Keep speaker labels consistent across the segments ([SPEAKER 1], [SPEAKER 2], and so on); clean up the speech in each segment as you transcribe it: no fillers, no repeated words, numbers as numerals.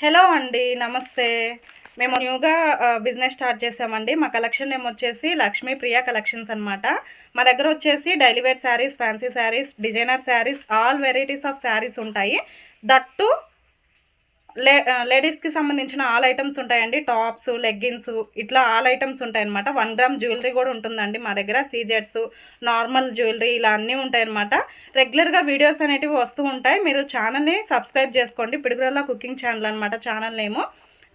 [SPEAKER 1] Hello అండి, నమస్తే. మేము న్యూగా బిజినెస్ స్టార్ట్ చేసామండి. మా కలెక్షన్ నేమ్ వచ్చేసి లక్ష్మీ ప్రియ కలెక్షన్స్ అనమాట. మా దగ్గర వచ్చేసి daily wear saris, fancy saris, designer saris, all varieties of saris ఉంటాయి. దట్టు లేడీస్కి సంబంధించిన ఆల్ ఐటమ్స్ ఉంటాయండి. టాప్స్, లెగ్గిన్స్, ఇట్లా ఆల్ ఐటమ్స్ ఉంటాయన్నమాట. 1 గ్రామ్ జ్యువెలరీ కూడా ఉంటుందండి మా దగ్గర. సీజెట్స్, నార్మల్ జ్యువెలరీ ఇలా అన్నీ ఉంటాయన్నమాట. రెగ్యులర్గా వీడియోస్ అనేటివి వస్తూ ఉంటాయి. మీరు ఛానల్ని సబ్స్క్రైబ్ చేసుకోండి. పిడుగురల్ల కుకింగ్ ఛానల్ అనమాట ఛానల్ నేము.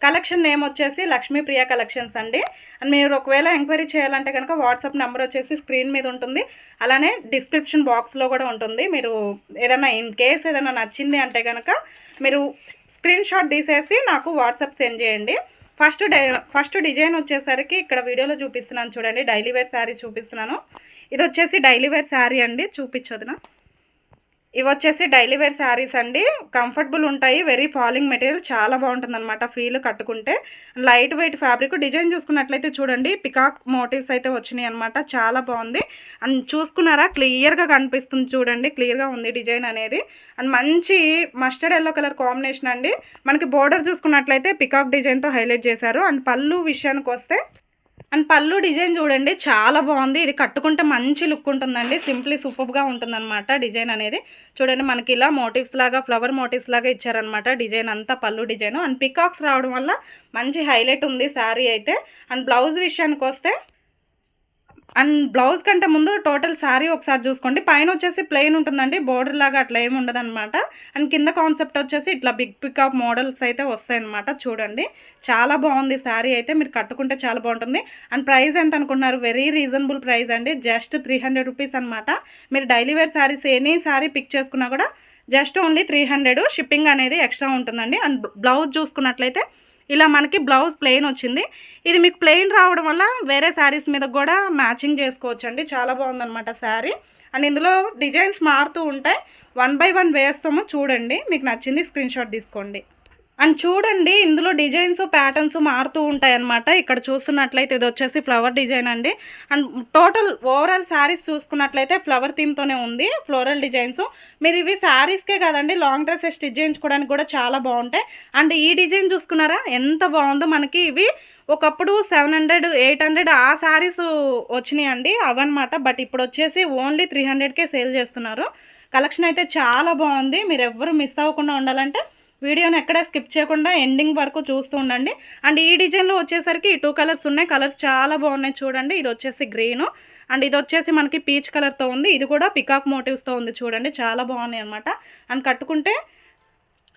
[SPEAKER 1] కలెక్షన్ నేమ్ వచ్చేసి లక్ష్మీ ప్రియ కలెక్షన్స్ అండి. అండ్ మీరు ఒకవేళ ఎంక్వైరీ చేయాలంటే కనుక వాట్సాప్ నెంబర్ వచ్చేసి స్క్రీన్ మీద ఉంటుంది. అలానే డిస్క్రిప్షన్ బాక్స్లో కూడా ఉంటుంది. మీరు ఏదైనా ఇన్ కేస్ ఏదైనా నచ్చింది అంటే కనుక మీరు స్క్రీన్ షాట్ తీసేసి నాకు వాట్సాప్ సెండ్ చేయండి. ఫస్ట్ డిజైన్ వచ్చేసరికి ఇక్కడ వీడియోలో చూపిస్తున్నాను చూడండి. డైలీ వేర్ శారీ చూపిస్తున్నాను. ఇది వచ్చేసి డైలీ వేర్ శారీ అండి. చూపించొద్దునా. ఇవి వచ్చేసి డైలీ వేర్ శారీస్ అండి. కంఫర్టబుల్ ఉంటాయి. వెరీ ఫాలింగ్ మెటీరియల్, చాలా బాగుంటుంది అనమాట ఫీల్ కట్టుకుంటే. Light weight fabric. డిజైన్ చూసుకున్నట్లయితే చూడండి, పికాక్ మోటివ్స్ అయితే వచ్చినాయి అనమాట. చాలా బాగుంది. అండ్ చూసుకున్నారా, క్లియర్గా కనిపిస్తుంది చూడండి. క్లియర్గా ఉంది డిజైన్ అనేది. అండ్ మంచి మస్టర్డ్ ఎల్లో కలర్ కాంబినేషన్ అండి. మనకి బోర్డర్ చూసుకున్నట్లయితే పికాక్ డిజైన్తో హైలైట్ చేశారు. అండ్ పళ్ళు విషయానికి వస్తే అండ్ పళ్ళు డిజైన్ చూడండి, చాలా బాగుంది. ఇది కట్టుకుంటే మంచి లుక్ ఉంటుందండి. సింప్లీ సూపర్గా ఉంటుందన్నమాట డిజైన్ అనేది. చూడండి, మనకి ఇలా మోటివ్స్ లాగా, ఫ్లవర్ మోటివ్స్ లాగా ఇచ్చారనమాట డిజైన్ అంతా. పళ్ళు డిజైన్ అండ్ పికాక్స్ రావడం వల్ల మంచి హైలైట్ ఉంది శారీ అయితే. అండ్ బ్లౌజ్ విషయానికి వస్తే అండ్ బ్లౌజ్ కంటే ముందు టోటల్ శారీ ఒకసారి చూసుకోండి. పైన వచ్చేసి ప్లెయిన్ ఉంటుందండి, బోర్డర్ లాగా అట్లా ఏమి ఉండదు అనమాట. అండ్ కింద కాన్సెప్ట్ వచ్చేసి ఇట్లా బిగ్ పికాక్ మోడల్స్ అయితే వస్తాయన్నమాట. చూడండి, చాలా బాగుంది శారీ అయితే. మీరు కట్టుకుంటే చాలా బాగుంటుంది. అండ్ ప్రైస్ ఎంత అనుకున్నారు? వెరీ రీజనబుల్ ప్రైస్ అండి. జస్ట్ 300 రూపీస్ అనమాట. మీరు daily wear saris any sari pick చేసుకున్నా కూడా జస్ట్ ఓన్లీ 300. షిప్పింగ్ అనేది ఎక్స్ట్రా ఉంటుందండి. అండ్ బ్లౌజ్ చూసుకున్నట్లయితే ఇలా మనకి బ్లౌజ్ ప్లెయిన్ వచ్చింది. ఇది మీకు ప్లెయిన్ రావడం వల్ల వేరే శారీస్ మీద కూడా మ్యాచింగ్ చేసుకోవచ్చు అండి. చాలా బాగుందన్నమాట శారీ. అండ్ ఇందులో డిజైన్స్ మారుతూ ఉంటాయి. 1 బై 1 వేస్తాము. చూడండి, మీకు నచ్చింది స్క్రీన్ షాట్ తీసుకోండి. అండ్ చూడండి, ఇందులో డిజైన్స్ ప్యాటర్న్స్ మారుతూ ఉంటాయి అన్నమాట. ఇక్కడ చూస్తున్నట్లయితే ఇది వచ్చేసి ఫ్లవర్ డిజైన్ అండి. అండ్ టోటల్ ఓవరాల్ శారీస్ చూసుకున్నట్లయితే ఫ్లవర్ థీమ్తోనే ఉంది, ఫ్లోరల్ డిజైన్స్. మీరు ఇవి శారీస్కే కాదండి, లాంగ్ డ్రెస్సెస్ స్టిచ్ చేయించుకోవడానికి కూడా చాలా బాగుంటాయి. అండ్ ఈ డిజైన్ చూసుకున్నారా ఎంత బాగుందో. మనకి ఇవి ఒకప్పుడు 700, 800 ఆ శారీస్ వచ్చినాయి అండి, అవన్నమాట. బట్ ఇప్పుడు వచ్చేసి ఓన్లీ 300కే సేల్ చేస్తున్నారు. కలెక్షన్ అయితే చాలా బాగుంది. మీరు ఎవ్వరు మిస్ అవ్వకుండా ఉండాలంటే వీడియోని ఎక్కడ స్కిప్ చేయకుండా ఎండింగ్ వరకు చూస్తూ ఉండండి. అండ్ ఈ డిజైన్లో వచ్చేసరికి 2 కలర్స్ ఉన్నాయి. కలర్స్ చాలా బాగున్నాయి చూడండి. ఇది వచ్చేసి గ్రీను అండ్ ఇది వచ్చేసి మనకి పీచ్ కలర్తో ఉంది. ఇది కూడా పికాక్ మోటివ్స్తో ఉంది చూడండి. చాలా బాగున్నాయి అనమాట. అండ్ కట్టుకుంటే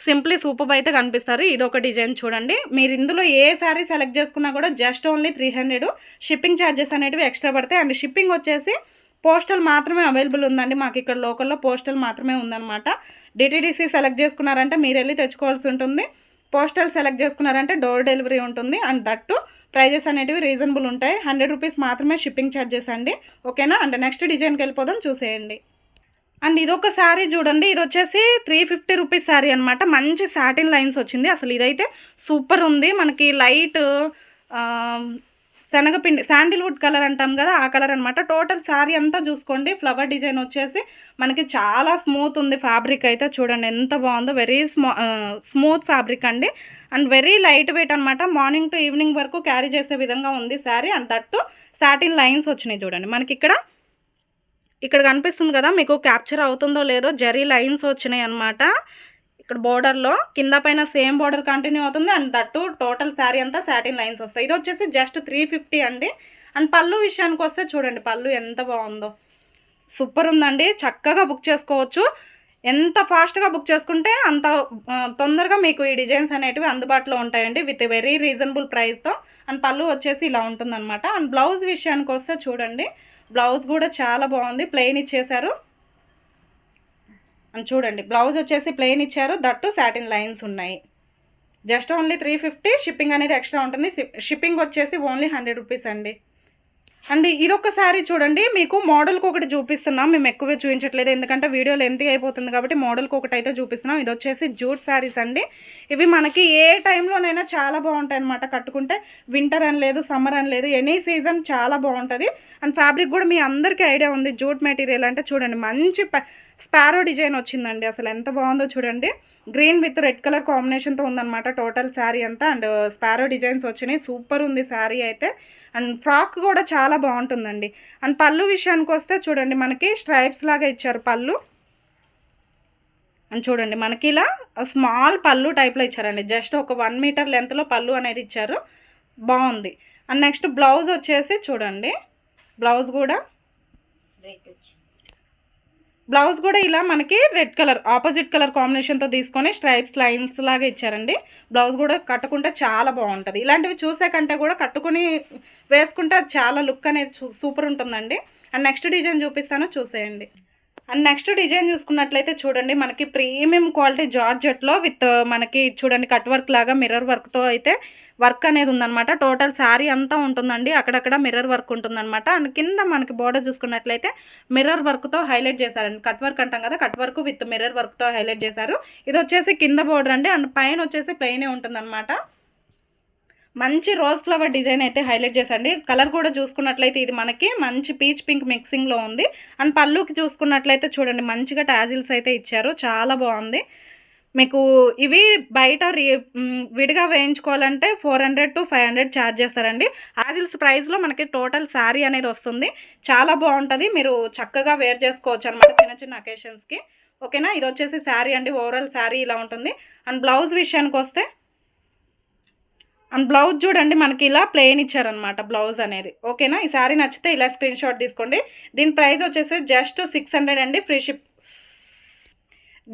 [SPEAKER 1] సింప్లీ సూపర్ అయితే కనిపిస్తారు. ఇది ఒక డిజైన్ చూడండి. మీరు ఇందులో ఏ శారీ సెలెక్ట్ చేసుకున్నా కూడా జస్ట్ ఓన్లీ 300. షిప్పింగ్ ఛార్జెస్ అనేటివి ఎక్స్ట్రా పడతాయి. అండ్ షిప్పింగ్ వచ్చేసి పోస్టల్ మాత్రమే అవైలబుల్ ఉందండి. మాకు ఇక్కడ లోకల్లో పోస్టల్ మాత్రమే ఉందన్నమాట. డిటీడీసీ సెలెక్ట్ చేసుకున్నారంటే మీరు వెళ్ళి తెచ్చుకోవాల్సి ఉంటుంది. పోస్టల్ సెలెక్ట్ చేసుకున్నారంటే డోర్ డెలివరీ ఉంటుంది. అండ్ దట్టు ప్రైజెస్ అనేటివి రీజనబుల్ ఉంటాయి. 100 రూపీస్ మాత్రమే షిప్పింగ్ ఛార్జెస్ అండి. ఓకేనా. అండ్ నెక్స్ట్ డిజైన్కి వెళ్ళిపోదాం, చూసేయండి. అండ్ ఇదొక శారీ చూడండి. ఇది వచ్చేసి 350 రూపీస్ శారీ అనమాట. మంచి సాటిన్ లైన్స్ వచ్చింది. అసలు ఇదైతే సూపర్ ఉంది. మనకి లైట్ శనగపిండి, శాండిల్వుడ్ కలర్ అంటాం కదా, ఆ కలర్ అనమాట. టోటల్ శారీ అంతా చూసుకోండి. ఫ్లవర్ డిజైన్ వచ్చేసి మనకి చాలా స్మూత్ ఉంది. ఫ్యాబ్రిక్ అయితే చూడండి ఎంత బాగుందో. వెరీ స్మూత్ ఫ్యాబ్రిక్ అండి. అండ్ వెరీ లైట్ వెయిట్ అనమాట. మార్నింగ్ టు ఈవినింగ్ వరకు క్యారీ చేసే విధంగా ఉంది sari. And that satin lines వచ్చినాయి చూడండి. మనకి ఇక్కడ కనిపిస్తుంది కదా, మీకు క్యాప్చర్ అవుతుందో లేదో, జరీ లైన్స్ వచ్చినాయి అనమాట. ఇక్కడ బోర్డర్లో కింద పైన సేమ్ బోర్డర్ కంటిన్యూ అవుతుంది. అండ్ దట్టు టోటల్ శారీ అంతా సాటిన్ లైన్స్ వస్తాయి. ఇది వచ్చేసి జస్ట్ 350 అండి. అండ్ పళ్ళు విషయానికి వస్తే చూడండి, పళ్ళు ఎంత బాగుందో. సూపర్ ఉందండి. చక్కగా బుక్ చేసుకోవచ్చు. ఎంత ఫాస్ట్గా బుక్ చేసుకుంటే అంత తొందరగా మీకు ఈ డిజైన్స్ అనేటివి అందుబాటులో ఉంటాయండి, విత్ వెరీ రీజనబుల్ ప్రైస్తో. అండ్ పళ్ళు వచ్చేసి ఇలా ఉంటుందన్నమాట. అండ్ బ్లౌజ్ విషయానికి వస్తే చూడండి, బ్లౌజ్ కూడా చాలా బాగుంది. ప్లెయిన్ ఇచ్చేశారు. అని చూడండి, బ్లౌజ్ వచ్చేసి ప్లెయిన్ ఇచ్చారు. దట్టు సాటిన్ లైన్స్ ఉన్నాయి. Just only 350. షిప్పింగ్ అనేది ఎక్స్ట్రా ఉంటుంది. షిప్పింగ్ వచ్చేసి ఓన్లీ 100 రూపీస్ అండి. అండ్ ఇదొక శారీ చూడండి. మీకు మోడల్కి ఒకటి చూపిస్తున్నాం. మేము ఎక్కువే చూపించట్లేదు, ఎందుకంటే వీడియో లెంత్ అయిపోతుంది కాబట్టి మోడల్కి ఒకటి అయితే చూపిస్తున్నాం. ఇది వచ్చేసి జూట్ శారీస్ అండి. ఇవి మనకి ఏ టైంలోనైనా చాలా బాగుంటాయి అనమాట. కట్టుకుంటే వింటర్ అని లేదు, సమ్మర్ అని లేదు, ఎనీ సీజన్ చాలా బాగుంటుంది. అండ్ ఫ్యాబ్రిక్ కూడా మీ అందరికీ ఐడియా ఉంది. జూట్ మెటీరియల్ అంటే చూడండి, మంచి స్పారో డిజైన్ వచ్చిందండి. అసలు ఎంత బాగుందో చూడండి. గ్రీన్ విత్ రెడ్ కలర్ కాంబినేషన్తో ఉందన్నమాట టోటల్ శారీ అంతా. అండ్ స్పారో డిజైన్స్ వచ్చినాయి. సూపర్ ఉంది శారీ అయితే. అండ్ ఫ్రాక్ కూడా చాలా బాగుంటుందండి. అండ్ పళ్ళు విషయానికి వస్తే చూడండి, మనకి స్ట్రైప్స్ లాగా ఇచ్చారు పళ్ళు. అని చూడండి, మనకి ఇలా స్మాల్ పళ్ళు టైప్లో ఇచ్చారండి. జస్ట్ ఒక 1 మీటర్ లెంత్లో పళ్ళు అనేది ఇచ్చారు. బాగుంది. అండ్ నెక్స్ట్ బ్లౌజ్ వచ్చేసి చూడండి, బ్లౌజ్ కూడా ఇలా మనకి రెడ్ కలర్ ఆపోజిట్ కలర్ కాంబినేషన్తో తీసుకొని స్ట్రైప్స్ లైన్స్ లాగా ఇచ్చారండి. బ్లౌజ్ కూడా కట్టుకుంటే చాలా బాగుంటుంది. ఇలాంటివి చూసే కంటే కూడా కట్టుకుని వేసుకుంటే చాలా లుక్ అనేది సూపర్ ఉంటుందండి. అండ్ నెక్స్ట్ డిజైన్ చూపిస్తాను, చూసేయండి. అండ్ నెక్స్ట్ డిజైన్ చూసుకున్నట్లయితే చూడండి, మనకి ప్రీమియం క్వాలిటీ జార్జెట్లో విత్ మనకి చూడండి కట్ వర్క్ లాగా మిర్రర్ వర్క్తో అయితే వర్క్ అనేది ఉందన్నమాట. టోటల్ శారీ అంతా ఉంటుందండి. అక్కడక్కడ మిర్రర్ వర్క్ ఉంటుందన్నమాట. అండ్ కింద మనకి బోర్డర్ చూసుకున్నట్లయితే మిర్రర్ వర్క్తో హైలైట్ చేశారండి. కట్ వర్క్ అంటాం కదా, కట్ వర్క్ విత్ మిర్రర్ వర్క్తో హైలైట్ చేశారు. ఇది వచ్చేసి కింద బోర్డర్ అండి. అండ్ పైన వచ్చేసి ప్లెయినే ఉంటుందన్నమాట. మంచి రోజ్ ఫ్లవర్ డిజైన్ అయితే హైలైట్ చేసండి. కలర్ కూడా చూసుకున్నట్లయితే ఇది మనకి మంచి పీచ్ పింక్ మిక్సింగ్లో ఉంది. అండ్ పళ్ళుకి చూసుకున్నట్లయితే చూడండి, మంచిగా టాజిల్స్ అయితే ఇచ్చారు. చాలా బాగుంది. మీకు ఇవి బయట విడిగా వేయించుకోవాలంటే 400 to 500 ఛార్జ్ చేస్తారండి. టాజిల్స్ ప్రైస్లో మనకి టోటల్ శారీ అనేది వస్తుంది. చాలా బాగుంటుంది. మీరు చక్కగా వేర్ చేసుకోవచ్చు అనమాట చిన్న చిన్న అకేషన్స్కి. ఓకేనా. ఇది వచ్చేసి శారీ అండి. ఓవరాల్ శారీ ఇలా ఉంటుంది. అండ్ బ్లౌజ్ విషయానికి వస్తే, అండ్ బ్లౌజ్ చూడండి, మనకి ఇలా ప్లెయిన్ ఇచ్చారనమాట బ్లౌజ్ అనేది. ఓకేనా. ఈ శారీ నచ్చితే ఇలా స్క్రీన్ షాట్ తీసుకోండి. దీని ప్రైస్ వచ్చేసి జస్ట్ 600 అండి. Free ship.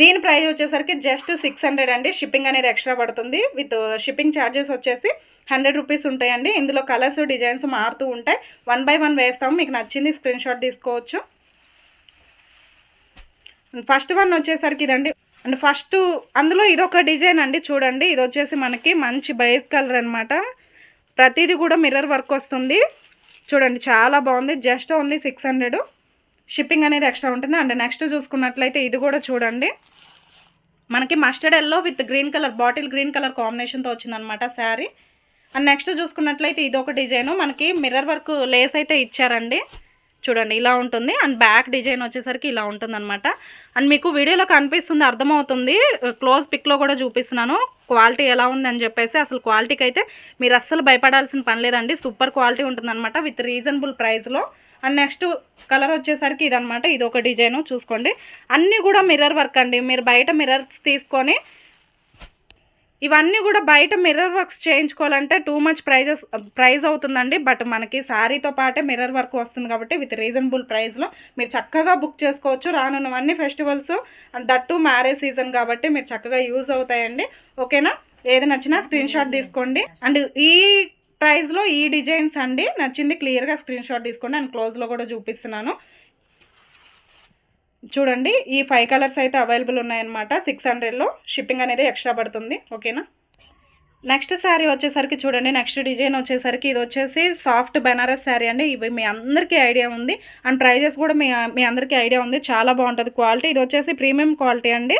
[SPEAKER 1] దీని ప్రైస్ వచ్చేసరికి జస్ట్ 600 అండి. షిప్పింగ్ అనేది ఎక్స్ట్రా పడుతుంది. విత్ షిప్పింగ్ ఛార్జెస్ వచ్చేసి 100 రూపీస్ ఉంటాయండి. ఇందులో కలర్స్ డిజైన్స్ మారుతూ ఉంటాయి. 1 by 1 వేస్తాము. మీకు నచ్చింది స్క్రీన్ షాట్ తీసుకోవచ్చు. ఫస్ట్ వన్ వచ్చేసరికి ఇదండి. అండ్ ఫస్ట్ అందులో ఇదొక డిజైన్ అండి. చూడండి, ఇది వచ్చేసి మనకి మంచి బేస్ కలర్ అనమాట. ప్రతిదీ కూడా మిర్రర్ వర్క్ వస్తుంది. చూడండి, చాలా బాగుంది. Just only 600. షిప్పింగ్ అనేది ఎక్స్ట్రా ఉంటుంది. అండ్ నెక్స్ట్ చూసుకున్నట్లయితే ఇది కూడా చూడండి, మనకి mustard yellow with green colour, bottle green colour కాంబినేషన్తో వచ్చిందనమాట శారీ. అండ్ నెక్స్ట్ చూసుకున్నట్లయితే ఇదొక డిజైను. మనకి మిర్రర్ వర్క్ లేస్ అయితే ఇచ్చారండి. చూడండి, ఇలా ఉంటుంది. అండ్ బ్యాక్ డిజైన్ వచ్చేసరికి ఇలా ఉంటుంది అనమాట. అండ్ మీకు వీడియోలో కనిపిస్తుంది, అర్థమవుతుంది. క్లోజ్ పిక్లో కూడా చూపిస్తున్నాను క్వాలిటీ ఎలా ఉంది అని చెప్పేసి. అసలు క్వాలిటీకి అయితే మీరు అస్సలు భయపడాల్సిన పని లేదండి. సూపర్ క్వాలిటీ ఉంటుందన్నమాట విత్ రీజనబుల్ ప్రైస్లో. అండ్ నెక్స్ట్ కలర్ వచ్చేసరికి ఇదనమాట. ఇది ఒక డిజైను చూసుకోండి. అన్నీ కూడా మిర్రర్ వర్క్ అండి. మీరు బయట మిర్రర్స్ తీసుకొని ఇవన్నీ కూడా బయట మిర్రర్ వర్క్స్ చేయించుకోవాలంటే టూ మచ్ ప్రైస్ అవుతుందండి. బట్ మనకి శారీతో పాటే మిర్రర్ వర్క్ వస్తుంది కాబట్టి విత్ రీజనబుల్ ప్రైస్లో మీరు చక్కగా బుక్ చేసుకోవచ్చు. రానున్నవన్నీ festivals and that marriage season కాబట్టి మీరు చక్కగా యూజ్ అవుతాయండి. ఓకేనా. ఏది నచ్చినా స్క్రీన్ షాట్ తీసుకోండి. అండ్ ఈ ప్రైస్లో ఈ డిజైన్స్ అండి నచ్చింది క్లియర్గా స్క్రీన్ షాట్ తీసుకోండి. అండ్ క్లోజ్లో కూడా చూపిస్తున్నాను. చూడండి, ఈ 5 కలర్స్ అయితే అవైలబుల్ ఉన్నాయన్నమాట. 600లో షిప్పింగ్ అనేది ఎక్స్ట్రా పడుతుంది. ఓకేనా. నెక్స్ట్ శారీ వచ్చేసరికి చూడండి, నెక్స్ట్ డిజైన్ వచ్చేసరికి ఇది వచ్చేసి సాఫ్ట్ బెనారస్ శారీ అండి. ఇవి మీ అందరికీ ఐడియా ఉంది. అండ్ ప్రైజెస్ కూడా మీ అందరికీ ఐడియా ఉంది. చాలా బాగుంటుంది క్వాలిటీ. ఇది వచ్చేసి ప్రీమియం క్వాలిటీ అండి.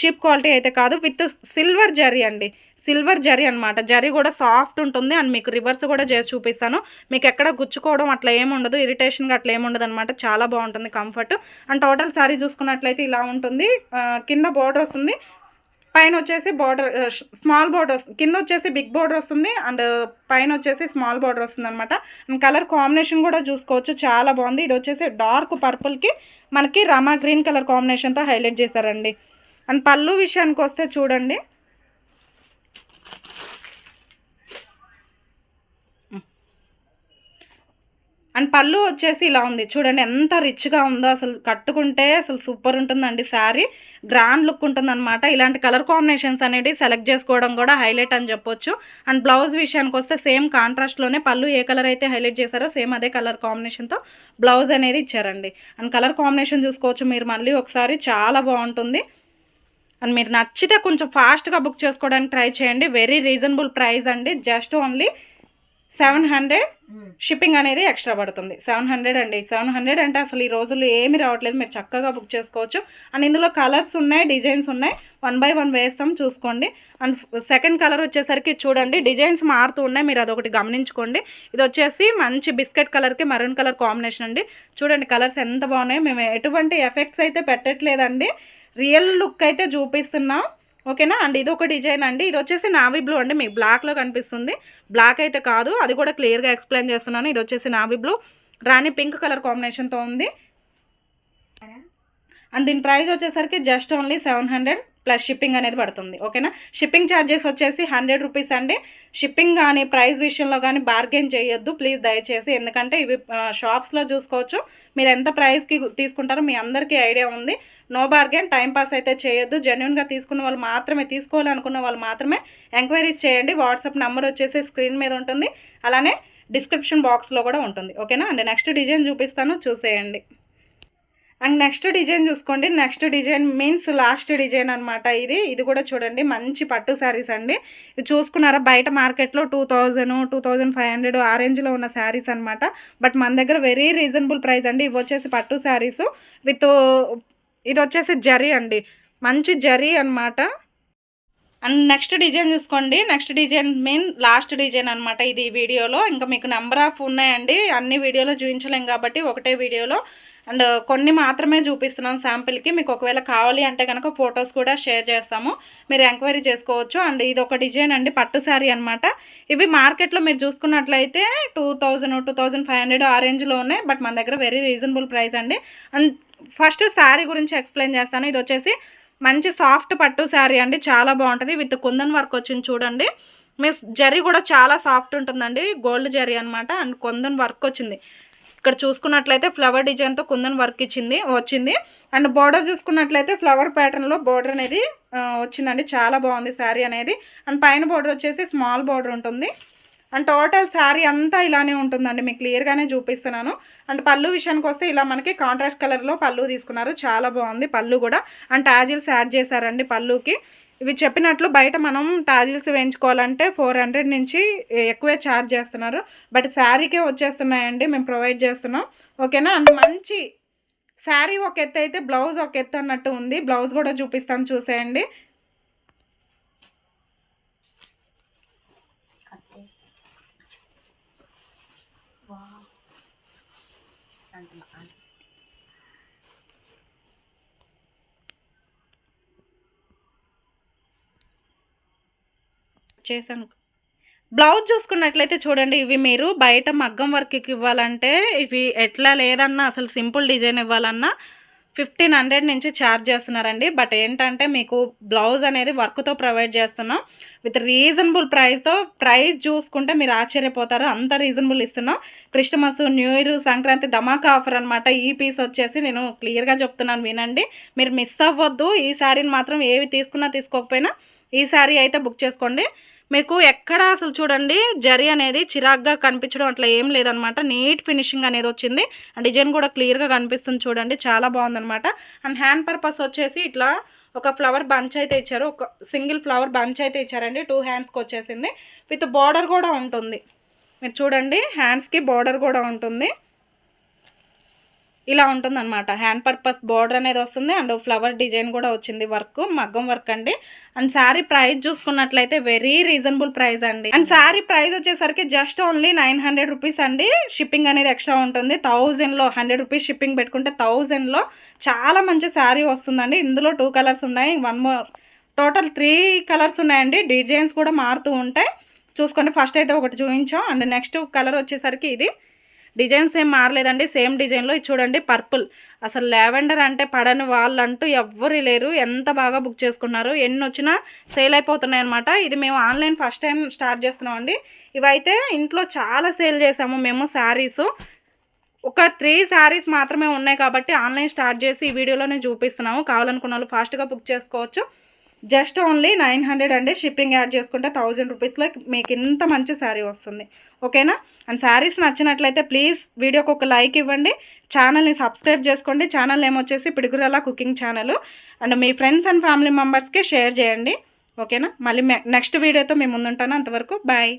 [SPEAKER 1] చీప్ క్వాలిటీ అయితే కాదు. విత్ సిల్వర్ జరీ అండి. సిల్వర్ జరీ అనమాట. జరీ కూడా సాఫ్ట్ ఉంటుంది. అండ్ మీకు రివర్స్ కూడా చేసి చూపిస్తాను. మీకు ఎక్కడ గుచ్చుకోవడం అట్లా ఏముండదు, ఇరిటేషన్గా అట్లా ఏముండదు అనమాట. చాలా బాగుంటుంది కంఫర్ట్. అండ్ టోటల్ శారీ చూసుకున్నట్లయితే ఇలా ఉంటుంది. కింద బోర్డర్ వస్తుంది, పైన వచ్చేసి బోర్డర్ స్మాల్ బోర్డర్, కింద వచ్చేసి బిగ్ బోర్డర్ వస్తుంది. అండ్ పైన వచ్చేసి స్మాల్ బోర్డర్ వస్తుంది అనమాట. అండ్ కలర్ కాంబినేషన్ కూడా చూసుకోవచ్చు, చాలా బాగుంది. ఇది వచ్చేసి డార్క్ పర్పుల్కి మనకి రమా గ్రీన్ కలర్ కాంబినేషన్తో హైలైట్ చేశారండి. అండ్ పళ్ళు విషయానికి వస్తే చూడండి, అండ్ పళ్ళు వచ్చేసి ఇలా ఉంది. చూడండి ఎంత రిచ్గా ఉందో. అసలు కట్టుకుంటే అసలు సూపర్ ఉంటుందండి శారీ. గ్రాండ్ లుక్ ఉంటుందన్నమాట. ఇలాంటి కలర్ కాంబినేషన్స్ అనేది సెలెక్ట్ చేసుకోవడం కూడా హైలైట్ అని చెప్పొచ్చు. అండ్ బ్లౌజ్ విషయానికి వస్తే సేమ్ కాంట్రాస్ట్లోనే పళ్ళు ఏ కలర్ అయితే హైలైట్ చేశారో సేమ్ అదే కలర్ కాంబినేషన్తో బ్లౌజ్ అనేది ఇచ్చారండి. అండ్ కలర్ కాంబినేషన్ చూసుకోవచ్చు మీరు మళ్ళీ ఒకసారి. చాలా బాగుంటుంది. అండ్ మీరు నచ్చితే కొంచెం ఫాస్ట్గా బుక్ చేసుకోవడానికి ట్రై చేయండి. వెరీ రీజనబుల్ ప్రైస్ అండి. జస్ట్ ఓన్లీ 700 షిప్పింగ్ అనేది ఎక్స్ట్రా పడుతుంది. 700 అండి. 700 అంటే అసలు ఈ రోజుల్లో ఏమి రావట్లేదు, మీరు చక్కగా బుక్ చేసుకోవచ్చు. అండ్ ఇందులో కలర్స్ ఉన్నాయి, డిజైన్స్ ఉన్నాయి, 1 by 1 వేస్తాం చూసుకోండి. అండ్ సెకండ్ కలర్ వచ్చేసరికి చూడండి డిజైన్స్ మారుతూ ఉన్నాయి, మీరు అదొకటి గమనించుకోండి. ఇది వచ్చేసి మంచి బిస్కెట్ కలర్కి మరూన్ కలర్ కాంబినేషన్ అండి. చూడండి కలర్స్ ఎంత బాగున్నాయి. మేము ఎటువంటి ఎఫెక్ట్స్ అయితే పెట్టట్లేదండి, రియల్ లుక్ అయితే చూపిస్తున్నాం. ఓకేనా. అండ్ ఇది ఒక డిజైన్ అండి. ఇది వచ్చేసి నావీ బ్లూ అండి, మీకు బ్లాక్లో కనిపిస్తుంది, బ్లాక్ అయితే కాదు, అది కూడా క్లియర్గా ఎక్స్ప్లెయిన్ చేస్తున్నాను. ఇది వచ్చేసి నావీ బ్లూ రాణి పింక్ కలర్ కాంబినేషన్తో ఉంది. అండ్ దీని ప్రైస్ వచ్చేసరికి జస్ట్ ఓన్లీ 700 ప్లస్ షిప్పింగ్ అనేది పడుతుంది. ఓకేనా. షిప్పింగ్ ఛార్జెస్ వచ్చేసి 100 రూపీస్ అండి. షిప్పింగ్ కానీ ప్రైస్ విషయంలో కానీ బార్గెన్ చేయొద్దు ప్లీజ్ దయచేసి, ఎందుకంటే ఇవి షాప్స్లో చూసుకోవచ్చు, మీరు ఎంత ప్రైస్కి తీసుకుంటారో మీ అందరికీ ఐడియా ఉంది. నో బార్గెన్, టైంపాస్ అయితే చేయొద్దు. జెన్యున్గా తీసుకున్న వాళ్ళు మాత్రమే, తీసుకోవాలనుకున్న వాళ్ళు మాత్రమే ఎంక్వైరీస్ చేయండి. వాట్సాప్ నెంబర్ వచ్చేసి స్క్రీన్ మీద ఉంటుంది, అలానే డిస్క్రిప్షన్ బాక్స్లో కూడా ఉంటుంది. ఓకేనా. అండ్ నెక్స్ట్ డిజైన్ చూపిస్తాను, చూసేయండి. అండ్ నెక్స్ట్ డిజైన్ చూసుకోండి. Next design means last design అనమాట. ఇది కూడా చూడండి మంచి పట్టు శారీస్ అండి. ఇది చూసుకున్నారా, బయట మార్కెట్లో 2000, 2500 ఆ రేంజ్లో ఉన్న శారీస్ అనమాట. బట్ మన దగ్గర వెరీ రీజనబుల్ ప్రైస్ అండి. ఇవి వచ్చేసి పట్టు శారీస్ విత్, ఇది వచ్చేసి జరీ అండి, మంచి జరీ అనమాట. అండ్ నెక్స్ట్ డిజైన్ చూసుకోండి. Next design mean last design అనమాట ఇది వీడియోలో. ఇంకా మీకు నెంబర్ ఆఫ్ ఉన్నాయండి, అన్ని వీడియోలో చూపించలేం కాబట్టి ఒకటే వీడియోలో అండ్ కొన్ని మాత్రమే చూపిస్తున్నాం శాంపిల్కి. మీకు ఒకవేళ కావాలి అంటే కనుక ఫొటోస్ కూడా షేర్ చేస్తాము, మీరు ఎంక్వైరీ చేసుకోవచ్చు. అండ్ ఇది ఒక డిజైన్ అండి, పట్టు శారీ అనమాట. ఇవి మార్కెట్లో మీరు చూసుకున్నట్లయితే 2000, 2500 ఆ రేంజ్లో ఉన్నాయి, బట్ మన దగ్గర వెరీ రీజనబుల్ ప్రైస్ అండి. అండ్ ఫస్ట్ శారీ గురించి ఎక్స్ప్లెయిన్ చేస్తాను. ఇది వచ్చేసి మంచి సాఫ్ట్ పట్టు శారీ అండి, చాలా బాగుంటుంది. విత్ కుందన్ వర్క్ వచ్చింది చూడండి. మీన్స్ జరీ కూడా చాలా సాఫ్ట్ ఉంటుందండి, గోల్డ్ జరీ అనమాట. అండ్ కుందన్ వర్క్ వచ్చింది, ఇక్కడ చూసుకున్నట్లయితే ఫ్లవర్ డిజైన్తో కుందన్ వర్క్ వచ్చింది. అండ్ బార్డర్ చూసుకున్నట్లయితే ఫ్లవర్ ప్యాటర్న్లో బార్డర్ అనేది వచ్చిందండి, చాలా బాగుంది శారీ అనేది. అండ్ పైన బార్డర్ వచ్చేసి స్మాల్ బార్డర్ ఉంటుంది. అండ్ టోటల్ శారీ అంతా ఇలానే ఉంటుందండి, మీకు క్లియర్గానే చూపిస్తున్నాను. అండ్ పళ్ళు విషయానికి వస్తే ఇలా మనకి కాంట్రాస్ట్ కలర్లో పళ్ళు తీసుకున్నారు, చాలా బాగుంది పళ్ళు కూడా. అండ్ టాజిల్స్ యాడ్ చేశారండి పళ్ళుకి. ఇవి చెప్పినట్లు బయట మనం టాజిల్స్ వేయించుకోవాలంటే 400 నుంచి ఎక్కువే ఛార్జ్ చేస్తున్నారు, బట్ శారీకే వచ్చేస్తున్నాయండి, మేము ప్రొవైడ్ చేస్తున్నాం. ఓకేనా. అండ్ మంచి శారీ ఒక ఎత్తు అయితే బ్లౌజ్ ఒక ఎత్తు అన్నట్టు ఉంది. బ్లౌజ్ కూడా చూపిస్తాం, చూసేయండి. చేశాను. బ్లౌజ్ చూసుకున్నట్లయితే చూడండి, ఇవి మీరు బయట మగ్గం వర్క్కి ఇవ్వాలంటే ఇవి ఎట్లా లేదన్నా అసలు సింపుల్ డిజైన్ ఇవ్వాలన్నా 1500 నుంచి ఛార్జ్ చేస్తున్నారండి. బట్ ఏంటంటే మీకు బ్లౌజ్ అనేది వర్క్తో ప్రొవైడ్ చేస్తున్నాం విత్ రీజనబుల్ ప్రైస్తో. ప్రైస్ చూసుకుంటే మీరు ఆశ్చర్యపోతారు, అంత రీజనబుల్ ఇస్తున్నాం. క్రిస్టమస్, న్యూ ఇయర్, సంక్రాంతి ధమాకా ఆఫర్ అనమాట. ఈ పీస్ వచ్చేసి నేను క్లియర్గా చెప్తున్నాను, వినండి, మీరు మిస్ అవ్వద్దు. ఈ శారీని మాత్రం ఏవి తీసుకున్నా తీసుకోకపోయినా ఈ శారీ అయితే బుక్ చేసుకోండి. మీకు ఎక్కడ అసలు చూడండి జరీ అనేది చిరాగ్గా కనిపించడం అట్లా ఏం లేదనమాట, నీట్ ఫినిషింగ్ అనేది వచ్చింది. అండ్ డిజైన్ కూడా క్లియర్గా కనిపిస్తుంది చూడండి, చాలా బాగుందనమాట. అండ్ హ్యాండ్ పర్పస్ వచ్చేసి ఇట్లా ఒక ఫ్లవర్ బంచ్ అయితే ఇచ్చారు, ఒక సింగిల్ ఫ్లవర్ బంచ్ అయితే ఇచ్చారండి. 2 హ్యాండ్స్కి వచ్చేసింది, విత్ బార్డర్ కూడా ఉంటుంది. మీరు చూడండి హ్యాండ్స్కి బార్డర్ కూడా ఉంటుంది, ఇలా ఉంటుందన్నమాట. హ్యాండ్ పర్పస్ బార్డర్ అనేది వస్తుంది. అండ్ ఫ్లవర్ డిజైన్ కూడా వచ్చింది, వర్క్ మగ్గం వర్క్ అండి. అండ్ శారీ ప్రైస్ చూసుకున్నట్లయితే వెరీ రీజనబుల్ ప్రైస్ అండి. అండ్ శారీ ప్రైస్ వచ్చేసరికి జస్ట్ ఓన్లీ 900 రూపీస్ అండి. షిప్పింగ్ అనేది ఎక్స్ట్రా ఉంటుంది. 1000లో 100 రూపీస్ షిప్పింగ్ పెట్టుకుంటే 1000లో చాలా మంచి శారీ వస్తుందండి. ఇందులో 2 కలర్స్ ఉన్నాయి, 1 మోర్, టోటల్ 3 కలర్స్ ఉన్నాయండి. డిజైన్స్ కూడా మారుతూ ఉంటాయి, చూసుకోండి. ఫస్ట్ అయితే ఒకటి చూపించాం. అండ్ నెక్స్ట్ కలర్ వచ్చేసరికి ఇది డిజైన్స్ ఏం మారలేదండి, సేమ్ డిజైన్లో. ఇది చూడండి పర్పుల్, అసలు లావెండర్ అంటే పడని వాళ్ళు అంటూ ఎవ్వరు లేరు, ఎంత బాగా బుక్ చేసుకున్నారు. ఎన్ని వచ్చినా సేల్ అయిపోతున్నాయి అనమాట. ఇది మేము ఆన్లైన్ ఫస్ట్ టైం స్టార్ట్ చేస్తున్నామండి. ఇవైతే ఇంట్లో చాలా సేల్ చేసాము మేము శారీస్. ఒక 3 శారీస్ మాత్రమే ఉన్నాయి కాబట్టి ఆన్లైన్ స్టార్ట్ చేసి ఈ వీడియోలోనే చూపిస్తున్నాము. కావాలనుకున్న వాళ్ళు ఫాస్ట్గా బుక్ చేసుకోవచ్చు. జస్ట్ ఓన్లీ 900 అండి. షిప్పింగ్ యాడ్ చేసుకుంటే 1000 రూపీస్లో మీకు ఇంత మంచి శారీ వస్తుంది. ఓకేనా. అండ్ శారీస్ నచ్చినట్లయితే ప్లీజ్ వీడియోకి ఒక లైక్ ఇవ్వండి, ఛానల్ని సబ్స్క్రైబ్ చేసుకోండి. ఛానల్ ఏమొచ్చేసి పిడుగురాల కుకింగ్ ఛానల్. అండ్ మీ ఫ్రెండ్స్ అండ్ ఫ్యామిలీ మెంబర్స్కి షేర్ చేయండి. ఓకేనా. మళ్ళీ నెక్స్ట్ వీడియోతో మేము ముందుంటాను, అంతవరకు బాయ్.